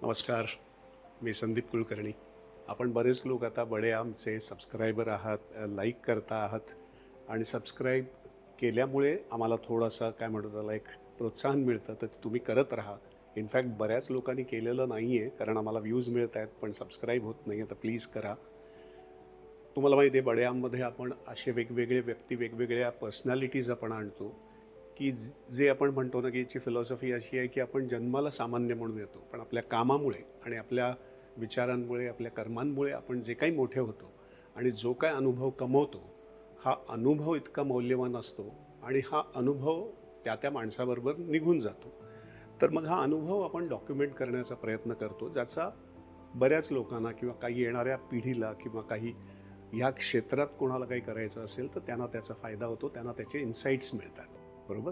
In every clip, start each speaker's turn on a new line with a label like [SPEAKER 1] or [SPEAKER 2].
[SPEAKER 1] नमस्कार, मी संदीप कुलकर्णी. आपण बरेच लोक आता बडे आमचे सबस्क्रायबर आहात, लाईक करता आहात आणि सबस्क्राईब केल्यामुळे आम्हाला थोडासा काय म्हणतो त्याला एक प्रोत्साहन मिळतं, तर तुम्ही करत राहा. इनफॅक्ट बऱ्याच लोकांनी केलेलं नाही आहे, कारण आम्हाला व्ह्यूज मिळत आहेत पण सबस्क्राईब होत नाही आहे, तर प्लीज करा. तुम्हाला माहिती आहे बड्यामध्ये आपण असे वेगवेगळे व्यक्ती, वेगवेगळ्या पर्सनॅलिटीज आपण आणतो की जे आपण म्हणतो ना की याची फिलॉसॉफी अशी आहे की आपण जन्माला सामान्य म्हणून येतो, पण आपल्या कामामुळे आणि आपल्या विचारांमुळे, आपल्या कर्मांमुळे आपण जे काही मोठे होतो आणि जो काय अनुभव कमवतो, हा अनुभव इतका मौल्यवान असतो आणि हा अनुभव त्या त्या माणसाबरोबर निघून जातो. तर मग हा अनुभव आपण डॉक्युमेंट करण्याचा प्रयत्न करतो, ज्याचा बऱ्याच लोकांना किंवा काही येणाऱ्या पिढीला किंवा काही ह्या क्षेत्रात कोणाला काही करायचं असेल तर त्यांना त्याचा फायदा होतो, त्यांना त्याचे इन्साइट्स मिळतात. बरोबर.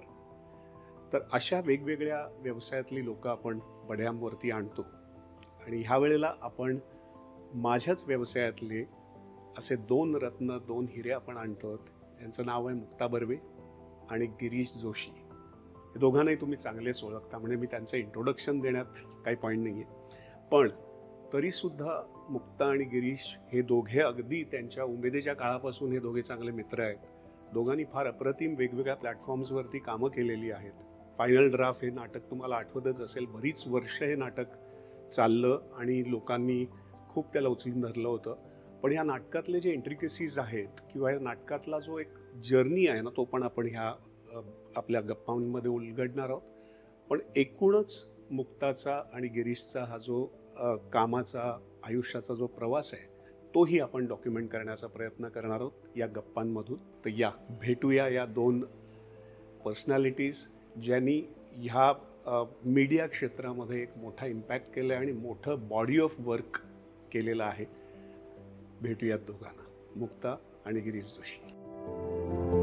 [SPEAKER 1] तर अशा वेगवेगळ्या व्यवसायातली लोक आपण बड्यामवरती आणतो आणि ह्या वेळेला आपण माझ्याच व्यवसायातले असे दोन रत्न, दोन हिरे आपण आणतो. यांचं नाव आहे मुक्ता बर्वे आणि गिरीश जोशी. हे दोघांनाही तुम्ही चांगलेच ओळखता, म्हणजे मी त्यांचं इंट्रोडक्शन देण्यात काही पॉईंट नाही आहे. पण तरीसुद्धा मुक्ता आणि गिरीश हे दोघे अगदी त्यांच्या उमेदीच्या काळापासून हे दोघे चांगले मित्र आहेत. दोघांनी फार अप्रतिम वेगवेगळ्या प्लॅटफॉर्म्सवरती कामं केलेली आहेत. फायनल ड्राफ्ट हे नाटक तुम्हाला आठवतच असेल, बरीच वर्ष हे नाटक चाललं आणि लोकांनी खूप त्याला उचलून धरलं होतं. पण ह्या नाटकातले जे इंट्रिकसीज आहेत किंवा या नाटकातला जो एक जर्नी आहे ना, तो पण आपण ह्या आपल्या गप्पांमध्ये उलगडणार आहोत. पण एकूणच मुक्ताचा आणि गिरीशचा हा जो कामाचा, आयुष्याचा जो प्रवास आहे, तोही आपण डॉक्युमेंट करण्याचा प्रयत्न करणार आहोत या गप्पांमधून. तर या भेटूया या दोन पर्सनॅलिटीज ज्यांनी ह्या मीडिया क्षेत्रामध्ये एक मोठा इम्पॅक्ट केला आहे आणि मोठं बॉडी ऑफ वर्क केलेलं आहे. भेटूयात दोघांना, मुक्ता आणि गिरीश जोशी.